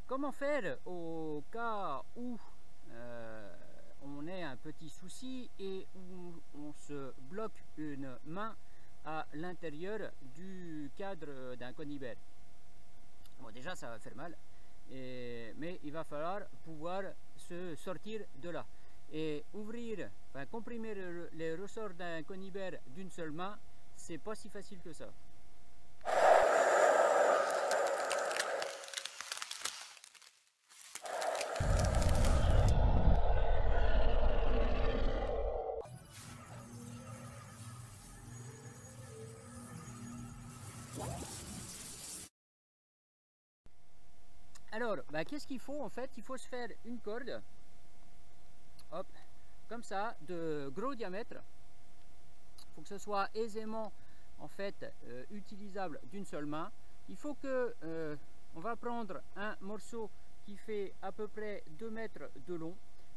comment faire au cas où on ait un petit souci et où on se bloque une main à l'intérieur du cadre d'un conibère? Bon, déjà ça va faire mal, mais il va falloir pouvoir se sortir de là. Et ouvrir, enfin comprimer les ressorts d'un conibère d'une seule main, c'est pas si facile que ça. Alors, qu'est-ce qu'il faut en fait? Il faut se faire une corde, hop, comme ça, de gros diamètre. Il faut que ce soit aisément en fait utilisable d'une seule main. Il faut que on va prendre un morceau qui fait à peu près 2 mètres de long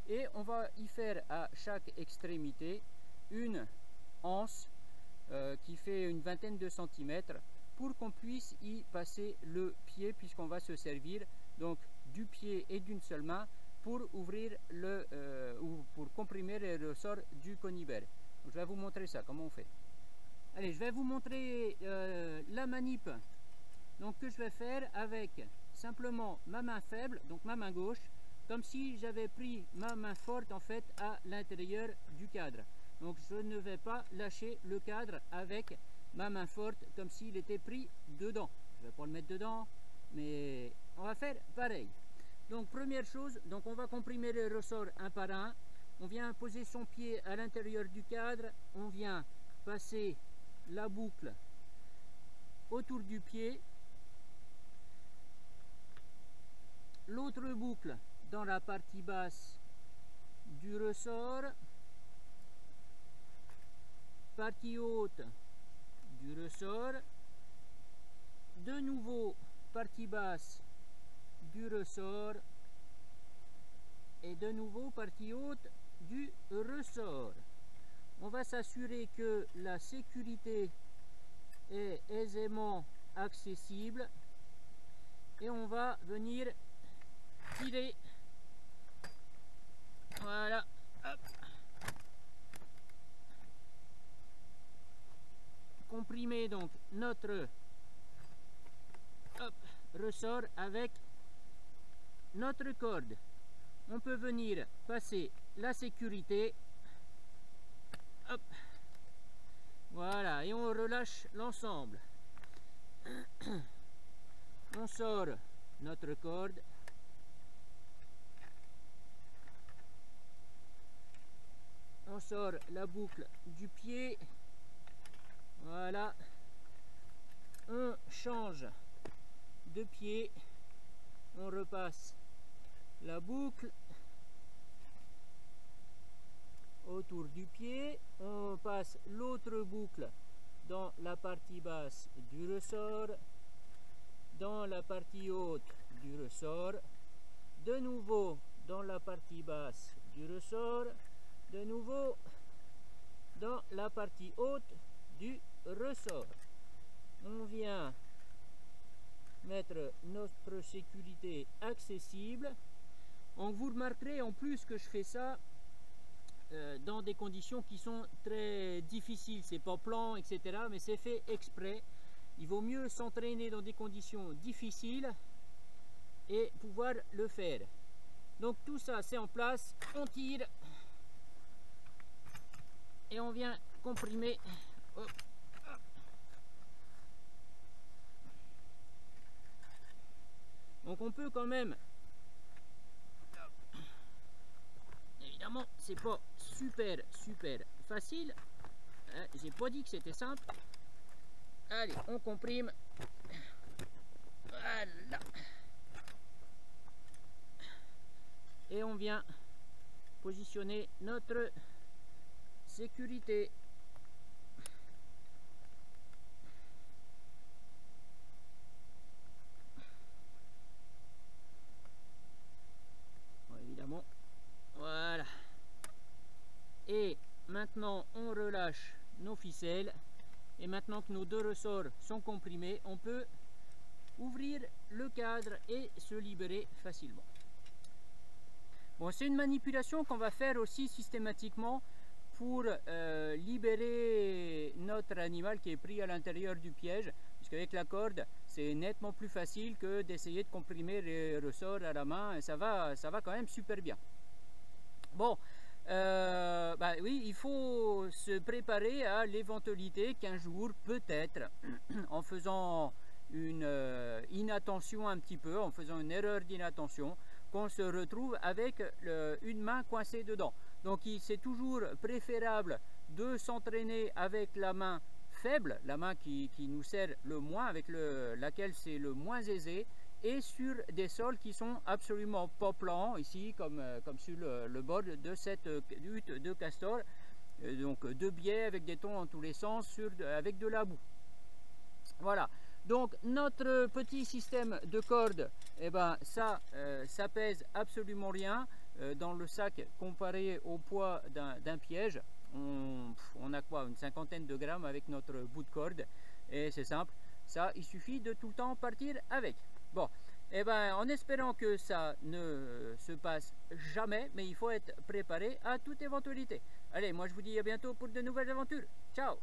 et on va y faire à chaque extrémité une anse qui fait une vingtaine de centimètres pour qu'on puisse y passer le pied, puisqu'on va se servir donc du pied et d'une seule main pour ouvrir ou pour comprimer les ressorts du conibère. Donc, je vais vous montrer ça, comment on fait. Allez, je vais vous montrer la manip donc, que je vais faire avec simplement ma main faible, donc ma main gauche, comme si j'avais pris ma main forte en fait à l'intérieur du cadre. Donc je ne vais pas lâcher le cadre avec ma main forte comme s'il était pris dedans. Je ne vais pas le mettre dedans, mais on va faire pareil. Donc première chose, donc on va comprimer les ressorts un par un. On vient poser son pied à l'intérieur du cadre. On vient passer la boucle autour du pied. L'autre boucle dans la partie basse du ressort. Partie haute du ressort, de nouveau partie basse du ressort et de nouveau partie haute du ressort. On va s'assurer que la sécurité est aisément accessible et on va venir tirer, voilà, hop. Comprimer donc notre ressort avec notre corde. On peut venir passer la sécurité, hop, voilà, et on relâche l'ensemble. On sort notre corde, on sort la boucle du pied. Voilà, on change de pied, on repasse la boucle autour du pied, on passe l'autre boucle dans la partie basse du ressort, dans la partie haute du ressort, de nouveau dans la partie basse du ressort, de nouveau dans la partie haute du ressort. On vient mettre notre sécurité accessible. Donc vous remarquerez en plus que je fais ça dans des conditions qui sont très difficiles. C'est pas plan, etc. Mais c'est fait exprès. Il vaut mieux s'entraîner dans des conditions difficiles et pouvoir le faire. Donc tout ça c'est en place. On tire et on vient comprimer. Hop, hop. Donc on peut quand même, évidemment c'est pas super facile, j'ai pas dit que c'était simple. Allez, on comprime, voilà, et on vient positionner notre sécurité. Évidemment, voilà, et maintenant on relâche nos ficelles, et maintenant que nos deux ressorts sont comprimés, on peut ouvrir le cadre et se libérer facilement. Bon, c'est une manipulation qu'on va faire aussi systématiquement pour libérer notre animal qui est pris à l'intérieur du piège, puisqu'avec la corde, c'est nettement plus facile que d'essayer de comprimer les ressorts à la main, et ça va quand même super bien. Bon, bah oui, il faut se préparer à l'éventualité qu'un jour, peut-être, en faisant une inattention un petit peu, en faisant une erreur d'inattention, qu'on se retrouve avec une main coincée dedans. Donc c'est toujours préférable de s'entraîner avec la main faible, la main qui nous sert le moins, avec laquelle c'est le moins aisé, et sur des sols qui sont absolument pas plans, ici comme sur le bord de cette hutte de castor, donc de biais avec des tons dans tous les sens, avec de la boue. Voilà, donc notre petit système de cordes, eh ben, ça pèse absolument rien dans le sac comparé au poids d'un piège. On a quoi, une cinquantaine de grammes avec notre bout de corde, et c'est simple, ça il suffit de tout le temps partir avec. Bon, et ben en espérant que ça ne se passe jamais, mais il faut être préparé à toute éventualité. Allez, moi je vous dis à bientôt pour de nouvelles aventures. Ciao!